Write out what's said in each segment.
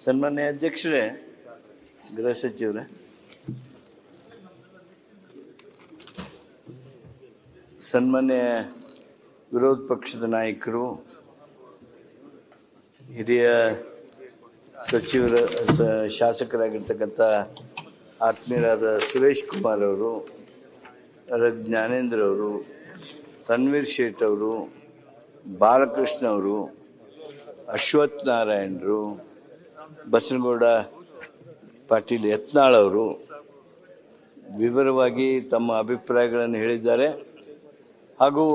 ಸನ್ಮಾನ್ಯ ಅಧ್ಯಕ್ಷರೇ, ಗೃಹ ಸಚಿವರೇ, ಸನ್ಮಾನ್ಯ ವಿರೋಧ ಪಕ್ಷದ ನಾಯಕರು, ಹಿರಿಯ ಸಚಿವರ ಶಾಸಕರಾಗಿರ್ತಕ್ಕಂಥ ಆತ್ಮೀಯರಾದ ಸುರೇಶ್ ಕುಮಾರ್ ಅವರು, ಜ್ಞಾನೇಂದ್ರ ಅವರು, ತನ್ವೀರ್ ಶೇಟ್ ಅವರು, ಬಾಲಕೃಷ್ಣ ಅವರು, ಅಶ್ವಥ್ ನಾರಾಯಣರು, ಬಸನಗೌಡ ಪಾಟೀಲ್ ಯತ್ನಾಳ್ ಅವರು ವಿವರವಾಗಿ ತಮ್ಮ ಅಭಿಪ್ರಾಯಗಳನ್ನು ಹೇಳಿದ್ದಾರೆ. ಹಾಗೂ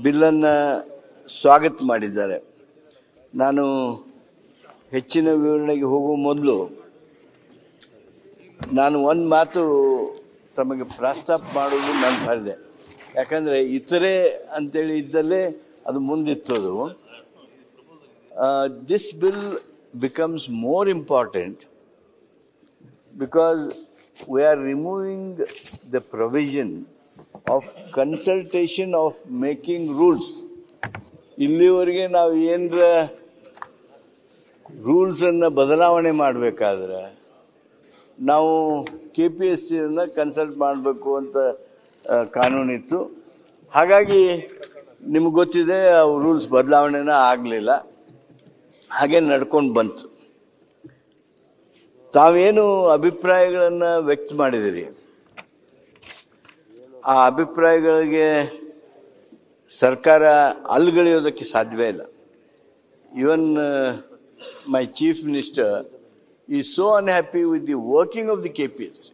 ಬಿಲ್ಲನ್ನು ಸ್ವಾಗತ ಮಾಡಿದ್ದಾರೆ. ನಾನು ಹೆಚ್ಚಿನ ವಿವರಣೆಗೆ ಹೋಗುವ ಮೊದಲು ನಾನು ಒಂದು ಮಾತು ತಮಗೆ ಪ್ರಸ್ತಾಪ ಮಾಡೋದು ನಾನು ಮಾಡಿದೆ. ಯಾಕಂದರೆ ಇತರೆ ಅಂತೇಳಿ ಇದ್ದಲ್ಲೇ ಅದು ಮುಂದಿತ್ತದು. This bill becomes more important because we are removing the provision of consultation of making rules. ಇಲ್ಲಿವರೆಗೆ ನಾವು ಏನರ ರೂಲ್ಸನ್ನು ಬದಲಾವಣೆ ಮಾಡಬೇಕಾದ್ರೆ ನಾವು KPSCಯನ್ನು ಕನ್ಸಲ್ಟ್ ಮಾಡಬೇಕು ಅಂತ ಕಾನೂನಿತ್ತು. ಹಾಗಾಗಿ ನಿಮ್ಗೆ ಗೊತ್ತಿದೆ, ಅವು ರೂಲ್ಸ್ ಬದಲಾವಣೆನ ಆಗಲಿಲ್ಲ, ಹಾಗೆ ನಡ್ಕೊಂಡು ಬಂತು. ತಾವೇನು ಅಭಿಪ್ರಾಯಗಳನ್ನು ವ್ಯಕ್ತ ಮಾಡಿದಿರಿ, ಆ ಅಭಿಪ್ರಾಯಗಳಿಗೆ ಸರ್ಕಾರ ಅಲ್ಗಳೆಯೋದಕ್ಕೆ ಸಾಧ್ಯವೇ ಇಲ್ಲ. Even my chief minister is so unhappy with the working of the KPSC.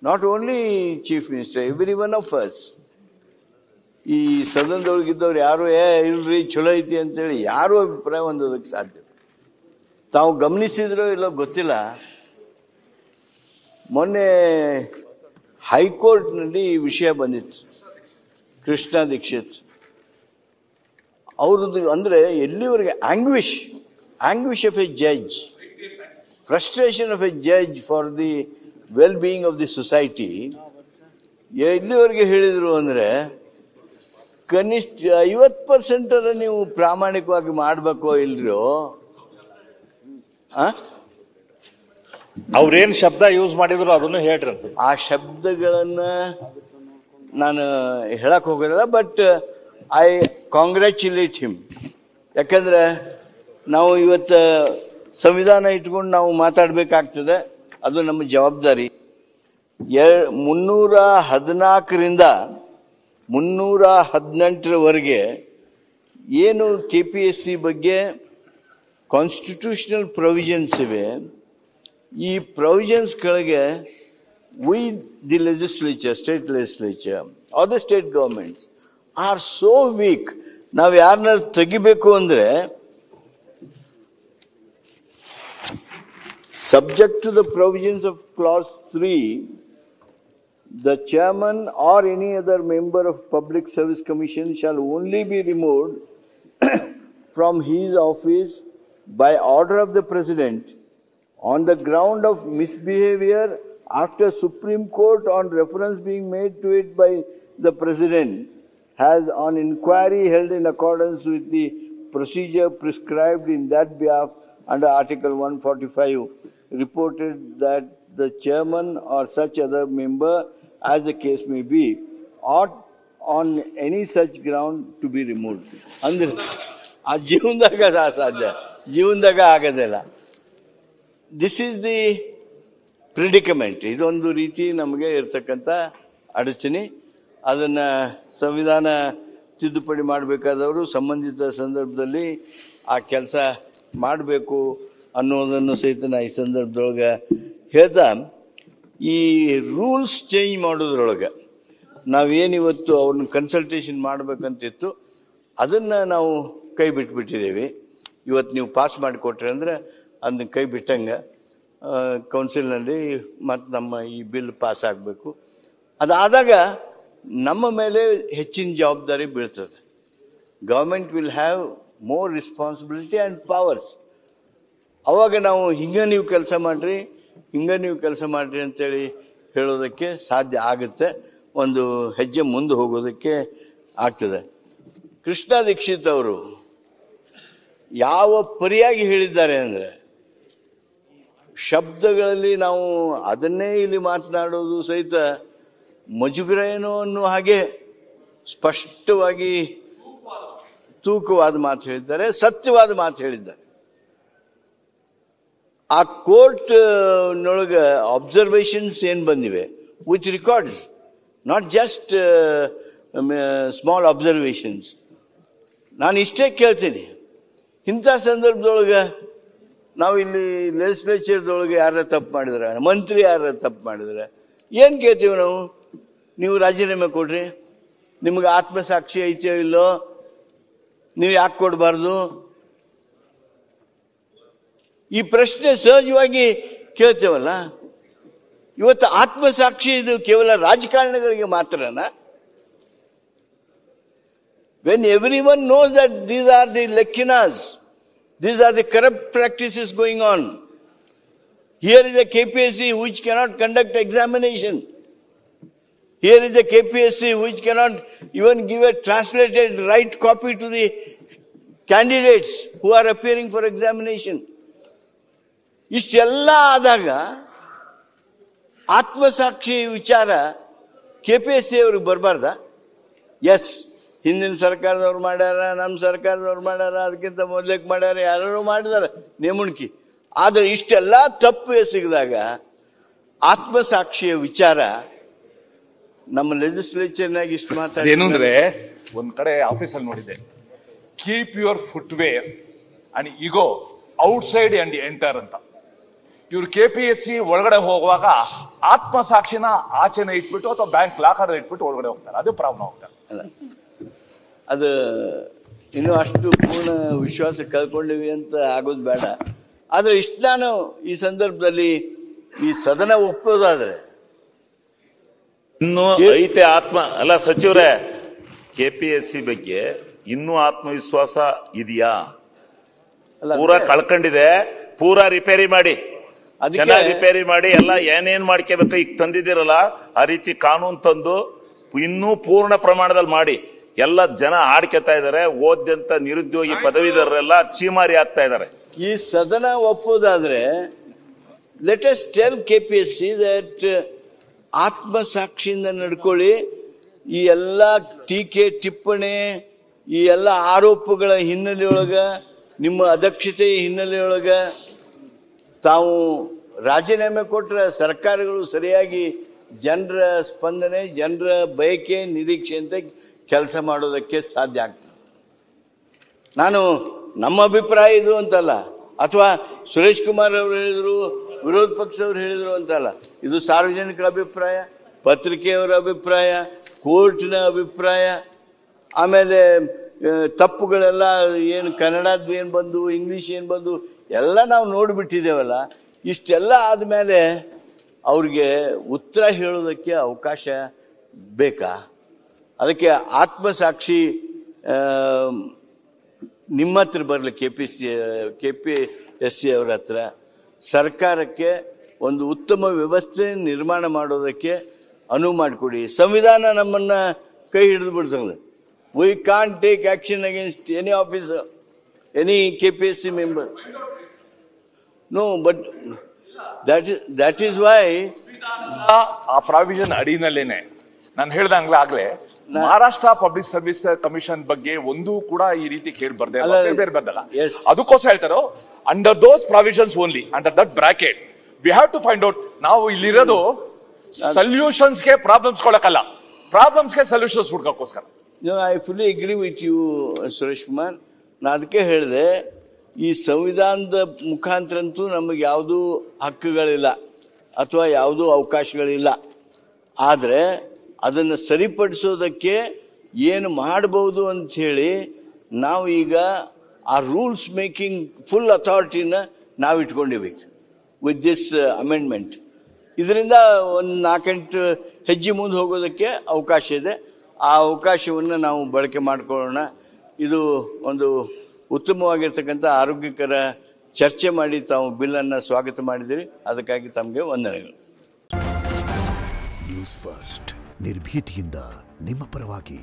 Not only chief minister, every one of us. ಈ ಸದನದೊಳಗಿದ್ದವ್ರು ಯಾರು ಇಲ್ರಿ ಚಲೋ ಐತಿ ಅಂತೇಳಿ ಯಾರೂ ಅಭಿಪ್ರಾಯ ಹೊಂದೋದಕ್ಕೆ ಸಾಧ್ಯ. ತಾವು ಗಮನಿಸಿದ್ರೋ ಇಲ್ಲೋ ಗೊತ್ತಿಲ್ಲ, ಮೊನ್ನೆ ಹೈಕೋರ್ಟ್ನಲ್ಲಿ ಈ ವಿಷಯ ಬಂದಿತ್ತು. ಕೃಷ್ಣ ದೀಕ್ಷಿತ್ ಅವ್ರದ್ದು ಅಂದರೆ ಎಲ್ಲಿವರೆಗೆ anguish of a judge, frustration of a judge for the well being of the society ಎಲ್ಲಿವರೆಗೆ ಹೇಳಿದರು ಅಂದರೆ, ಕನಿಷ್ಠ 50% ನೀವು ಪ್ರಾಮಾಣಿಕವಾಗಿ ಮಾಡಬೇಕೋ ಇಲ್ರಿಯೋ. ಅವ್ರೇನ್ ಶಬ್ದ ಯೂಸ್ ಮಾಡಿದ್ರು ಅದನ್ನು ಹೇಳ್ರಿ. ಆ ಶಬ್ದಗಳನ್ನು ನಾನು ಹೇಳಕ್ ಹೋಗೋದಿಲ್ಲ, ಬಟ್ ಐ ಕಾಂಗ್ರ್ಯಾಚುಲೇಟ್ ಹಿಮ್. ಯಾಕಂದ್ರೆ ನಾವು ಇವತ್ತು ಸಂವಿಧಾನ ಇಟ್ಕೊಂಡು ನಾವು ಮಾತಾಡಬೇಕಾಗ್ತದೆ, ಅದು ನಮ್ಮ ಜವಾಬ್ದಾರಿ. 314ರಿಂದ 318ರವರೆಗೆ ಏನು KPSC ಬಗ್ಗೆ ಕಾನ್ಸ್ಟಿಟ್ಯೂಷನಲ್ ಪ್ರೊವಿಷನ್ಸ್ ಇವೆ, ಈ ಪ್ರೊವಿಷನ್ಸ್ ಕೆಳಗೆ we the legislature, state legislature are the state governments are so weak. ನಾವು ಯಾರನ್ನ ತೆಗಿಬೇಕು ಅಂದರೆ, subject to the provisions of clause 3, the chairman or any other member of Public Service Commission shall only be removed from his office by order of the President on the ground of misbehavior after Supreme Court on reference being made to it by the President has on inquiry held in accordance with the procedure prescribed in that behalf under Article 145 reported that the chairman or such other member, as the case may be, ought on any such ground to be removed. ಅಂದ್ರೆ ಆ ಜೀವನದಾಗ ಅಸಾಧ್ಯ, ಜೀವನದಾಗ ಆಗೋದಿಲ್ಲ. This is the predicament. ಇದೊಂದು ರೀತಿ ನಮಗೆ ಇರ್ತಕ್ಕಂಥ ಅಡಚಣೆ. ಅದನ್ನು ಸಂವಿಧಾನ ತಿದ್ದುಪಡಿ ಮಾಡಬೇಕಾದವರು ಸಂಬಂಧಿತ ಸಂದರ್ಭದಲ್ಲಿ ಆ ಕೆಲಸ ಮಾಡಬೇಕು ಅನ್ನೋದನ್ನು ಸಹಿತ ನಾ ಈ ಸಂದರ್ಭದೊಳಗೆ ಹೇಳ್ತಾ, ಈ ರೂಲ್ಸ್ ಚೇಂಜ್ ಮಾಡೋದ್ರೊಳಗೆ ನಾವೇನಿವತ್ತು ಅವ್ರನ್ನ ಕನ್ಸಲ್ಟೇಷನ್ ಮಾಡಬೇಕಂತಿತ್ತು ಅದನ್ನು ನಾವು ಕೈ ಬಿಟ್ಬಿಟ್ಟಿದ್ದೇವೆ. ಇವತ್ತು ನೀವು ಪಾಸ್ ಮಾಡಿಕೊಟ್ರೆ ಅಂದರೆ ಅದನ್ನ ಕೈ ಬಿಟ್ಟಂಗೆ ಕೌನ್ಸಿಲ್ನಲ್ಲಿ ಮತ್ತು ನಮ್ಮ ಈ ಬಿಲ್ ಪಾಸ್ ಆಗಬೇಕು. ಅದಾದಾಗ ನಮ್ಮ ಮೇಲೆ ಹೆಚ್ಚಿನ ಜವಾಬ್ದಾರಿ ಬೀಳ್ತದೆ. Government will have more responsibility and powers. ಅವಾಗ ನಾವು ಹಿಂಗೆ ನೀವು ಕೆಲಸ ಮಾಡಿರಿ, ಹಿಂಗೆ ನೀವು ಕೆಲಸ ಮಾಡಿರಿ ಅಂತೇಳಿ ಹೇಳೋದಕ್ಕೆ ಸಾಧ್ಯ ಆಗುತ್ತೆ, ಒಂದು ಹೆಜ್ಜೆ ಮುಂದೆ ಹೋಗೋದಕ್ಕೆ ಆಗ್ತದೆ. ಕೃಷ್ಣ ದೀಕ್ಷಿತ್ ಅವರು ಯಾವ ಪರಿಯಾಗಿ ಹೇಳಿದ್ದಾರೆ ಅಂದರೆ, ಶಬ್ದಗಳಲ್ಲಿ ನಾವು ಅದನ್ನೇ ಇಲ್ಲಿ ಮಾತನಾಡೋದು ಸಹಿತ ಮುಜುಗರ ಏನೋ ಅನ್ನೋ ಹಾಗೆ ಸ್ಪಷ್ಟವಾಗಿ ತೂಕವಾದ ಮಾತು ಹೇಳಿದ್ದಾರೆ, ಸತ್ಯವಾದ ಮಾತು ಹೇಳಿದ್ದಾರೆ. ಆ ಕೋರ್ಟ್ ನೊಳಗ ಅಬ್ಸರ್ವೇಷನ್ಸ್ ಏನು ಬಂದಿವೆ which records, not just small observations. ನಾನು ಇಷ್ಟೇ ಕೇಳ್ತೀನಿ, ಇಂಥ ಸಂದರ್ಭದೊಳಗೆ ನಾವು ಇಲ್ಲಿ ಲೆಜಿಸ್ಲೇಚರ್ದೊಳಗೆ ಯಾರ ತಪ್ಪು ಮಾಡಿದ್ರೆ, ಮಂತ್ರಿ ಯಾರ ತಪ್ಪು ಮಾಡಿದ್ರೆ ಏನು ಕೇಳ್ತೀವಿ ನಾವು? ನೀವು ರಾಜೀನಾಮೆ ಕೊಡ್ರಿ, ನಿಮ್ಗೆ ಆತ್ಮಸಾಕ್ಷಿ ಐತೆಯೋ ಇಲ್ಲೋ, ನೀವು ಯಾಕೆ ಕೊಡಬಾರ್ದು? ಈ ಪ್ರಶ್ನೆ ಸಹಜವಾಗಿ ಕೇಳ್ತೇವಲ್ಲ. ಇವತ್ತು ಆತ್ಮಸಾಕ್ಷಿ ಇದು ಕೇವಲ ರಾಜಕಾರಣಿಗಳಿಗೆ ಮಾತ್ರನಾ? When everyone knows that these are the lekhinas, these are the corrupt practices going on. Here is a KPSC which cannot conduct examination. Here is a KPSC which cannot even give a translated right copy to the candidates who are appearing for examination. ಇಷ್ಟೆಲ್ಲ ಆದಾಗ ಆತ್ಮಸಾಕ್ಷಿ ವಿಚಾರ KPSC ಅವ್ರಿಗೆ ಬರಬಾರ್ದ? S, ಹಿಂದಿನ ಸರ್ಕಾರದವ್ರು ಮಾಡ್ಯಾರ, ನಮ್ಮ ಸರ್ಕಾರದವ್ರು ಮಾಡ್ಯಾರ, ಅದಕ್ಕಿಂತ ಮೊದಲೇಕ್ ಮಾಡ್ಯಾರ, ಯಾರು ಮಾಡಿದಾರೆ ನೇಮಣಿಕೆ. ಆದರೆ ಇಷ್ಟೆಲ್ಲ ತಪ್ಪು ಎಸಗಿದಾಗ ಆತ್ಮಸಾಕ್ಷಿಯ ವಿಚಾರ ನಮ್ಮ ಲೆಜಿಸ್ಲೇಚರ್ನಾಗ ಇಷ್ಟು ಮಾತಾಡಿ ಏನು ಅಂದ್ರೆ, ಒಂದ್ ಕಡೆ ಆಫೀಸಲ್ಲಿ ನೋಡಿದ್ದೆ, keep your footwear and ego outside and enter ಅಂತ. ಇವ್ರು KPSC ಒಳಗಡೆ ಹೋಗುವಾಗ ಆತ್ಮಸಾಕ್ಷಿನ ಆಚೆನೆ ಇಟ್ಬಿಟ್ಟು ಅಥವಾ ಬ್ಯಾಂಕ್ ಲಾಕರ್ ಇಟ್ಬಿಟ್ಟು ಒಳಗಡೆ ಹೋಗ್ತಾರೆ. ಅದು ಪ್ರಾಬ್ಲಮ್ ಹೋಗ್ತಾರೆ. ಅದು ಇನ್ನೂ ಅಷ್ಟು ಪೂರ್ಣ ವಿಶ್ವಾಸ ಕಳ್ಕೊಂಡಿವಿ ಅಂತ ಆಗೋದು ಬೇಡ. ಆದರೆ ಇಷ್ಟು ನಾನು ಈ ಸಂದರ್ಭದಲ್ಲಿ ಈ ಸದನ ಒಪ್ಪೋದಾದ್ರೆ ಇನ್ನೂ ಐತೆ ಆತ್ಮ ಅಲ್ಲ ಸಚಿವರೇ, KPSC ಬಗ್ಗೆ ಇನ್ನೂ ಆತ್ಮವಿಶ್ವಾಸ ಇದೆಯಾ? ಪೂರಾ ಕಳ್ಕೊಂಡಿದೆ, ಪೂರಾ ರಿಪೇರಿ ಮಾಡಿ, ಚೆನ್ನಾಗಿ ರಿಪೇರಿ ಮಾಡಿ, ಎಲ್ಲ ಏನೇನ್ ಮಾಡ್ಕೋಬೇಕು ಈಗ ತಂದಿದ್ದೀರಲ್ಲ ಆ ರೀತಿ ಕಾನೂನು ತಂದು ಇನ್ನೂ ಪೂರ್ಣ ಪ್ರಮಾಣದಲ್ಲಿ ಮಾಡಿ. ಎಲ್ಲ ಜನ ಆಡ್ಕೊತಾ ಇದಾರೆ, ಓದ್ಯಂತ ನಿರುದ್ಯೋಗಿ ಪದವೀಧರರೆಲ್ಲ ಚೀಮಾರಿ ಆಗ್ತಾ ಇದಾರೆ. ಈ ಸದನ ಒಪ್ಪೋದಾದ್ರೆ let us tell KPSC that ಆತ್ಮಸಾಕ್ಷಿಯಿಂದ ನಡ್ಕೊಳ್ಳಿ. ಈ ಎಲ್ಲ ಟೀಕೆ ಟಿಪ್ಪಣಿ, ಈ ಎಲ್ಲ ಆರೋಪಗಳ ಹಿನ್ನೆಲೆಯೊಳಗ, ನಿಮ್ಮ ಅದಕ್ಷತೆಯ ಹಿನ್ನೆಲೆಯೊಳಗ ತಾವು ರಾಜೀನಾಮೆ ಕೊಟ್ಟರೆ ಸರ್ಕಾರಗಳು ಸರಿಯಾಗಿ ಜನರ ಸ್ಪಂದನೆ, ಜನರ ಬಯಕೆ, ನಿರೀಕ್ಷೆಯಂತೆ ಕೆಲಸ ಮಾಡೋದಕ್ಕೆ ಸಾಧ್ಯ ಆಗ್ತದೆ. ನಾನು ನಮ್ಮ ಅಭಿಪ್ರಾಯ ಇದು ಅಂತಲ್ಲ, ಅಥವಾ ಸುರೇಶ್ ಕುಮಾರ್ ಅವರು ಹೇಳಿದ್ರು, ವಿರೋಧ ಪಕ್ಷದವ್ರು ಹೇಳಿದ್ರು ಅಂತಲ್ಲ. ಇದು ಸಾರ್ವಜನಿಕರ ಅಭಿಪ್ರಾಯ, ಪತ್ರಿಕೆಯವರ ಅಭಿಪ್ರಾಯ, ಕೋರ್ಟಿನ ಅಭಿಪ್ರಾಯ. ಆಮೇಲೆ ತಪ್ಪುಗಳೆಲ್ಲ ಏನು ಕನ್ನಡದ್ದು ಏನು ಬಂದು, ಇಂಗ್ಲೀಷ್ ಏನು ಬಂದು ಎಲ್ಲ ನಾವು ನೋಡಿಬಿಟ್ಟಿದ್ದೇವಲ್ಲ. ಇಷ್ಟೆಲ್ಲ ಆದಮೇಲೆ ಅವ್ರಿಗೆ ಉತ್ತರ ಹೇಳೋದಕ್ಕೆ ಅವಕಾಶ ಬೇಕಾ? ಅದಕ್ಕೆ ಆತ್ಮಸಾಕ್ಷಿ ನಿಮ್ಮ ಹತ್ರ ಬರಲಿ, KPSC ಅವರ ಹತ್ರ. ಸರ್ಕಾರಕ್ಕೆ ಒಂದು ಉತ್ತಮ ವ್ಯವಸ್ಥೆ ನಿರ್ಮಾಣ ಮಾಡೋದಕ್ಕೆ ಅನುವು ಮಾಡಿಕೊಡಿ. ಸಂವಿಧಾನ ನಮ್ಮನ್ನ ಕೈ ಹಿಡಿದು ಬಿಡ್ತದೆ. We can't take action against any officer, any KPSC member. No, but that is why ಆ ಪ್ರಾವಿಷನ್ ಅಡಿನಲ್ಲೇನೆ ನಾನು ಹೇಳ್ದಂಗ್ಲೇ ಆಗ್ಲೇ ಮಹಾರಾಷ್ಟ್ರ ಪಬ್ಲಿಕ್ ಸರ್ವಿಸ್ ಕಮಿಷನ್ ಬಗ್ಗೆ ಒಂದು ಕೂಡ ಈ ರೀತಿ ಕೇಳಿ ಬರ್ದಲ್ಲ. ಅದಕ್ಕೋಸ್ಕರ ಹೇಳ್ತಾರೋ, under those provisions only, under that bracket we have to find out. ನಾವು ಇಲ್ಲಿರೋದು ಸೊಲ್ಯೂಷನ್ಸ್ಗೆ ಪ್ರಾಬ್ಲಮ್ಸ್ ಕೊಡಕ್ಕಲ್ಲ, ಪ್ರಾಬ್ಲಮ್ಸ್ಗೆ ಸೊಲ್ಯೂಷನ್ಸ್ ಹುಡ್ಕೋಕ್ಕೋಸ್ಕರ. I fully agree with you Suresh Kumar. ನಾನು ಅದಕ್ಕೆ ಹೇಳಿದೆ, ಈ ಸಂವಿಧಾನದ ಮುಖಾಂತರಂತೂ ನಮಗೆ ಯಾವುದೂ ಹಕ್ಕುಗಳಿಲ್ಲ ಅಥವಾ ಯಾವುದೂ ಅವಕಾಶಗಳಿಲ್ಲ. ಆದರೆ ಅದನ್ನು ಸರಿಪಡಿಸೋದಕ್ಕೆ ಏನು ಮಾಡಬಹುದು ಅಂತ ಹೇಳಿ ನಾವು ಈಗ ಆ ರೂಲ್ಸ್ ಮೇಕಿಂಗ್ ಫುಲ್ ಅಥಾರಿಟಿನ ನಾವು ಇಟ್ಕೊಂಡಿಬೇಕು ವಿತ್ ದಿಸ್ ಅಮೆಂಡ್ಮೆಂಟ್. ಇದರಿಂದ ಒಂದು 4-8 ಹೆಜ್ಜೆ ಮುಂದೆ ಹೋಗೋದಕ್ಕೆ ಅವಕಾಶ ಇದೆ. ಆ ಅವಕಾಶವನ್ನು ನಾವು ಬಳಕೆ ಮಾಡಿಕೊಳ್ಳೋಣ. ಇದು ಒಂದು ಉತ್ತಮವಾಗಿರ್ತಕ್ಕಂಥ ಆರೋಗ್ಯಕರ ಚರ್ಚೆ ಮಾಡಿ ತಾವು ಬಿಲ್ಲನ್ನು ಸ್ವಾಗತ ಮಾಡಿದಿರಿ, ಅದಕ್ಕಾಗಿ ತಮಗೆ ವಂದನೆಗಳು. ನ್ಯೂಸ್ ಫಸ್ಟ್, ನಿರ್ಭೀತಿಯಿಂದ ನಿಮ್ಮ ಪರವಾಗಿ.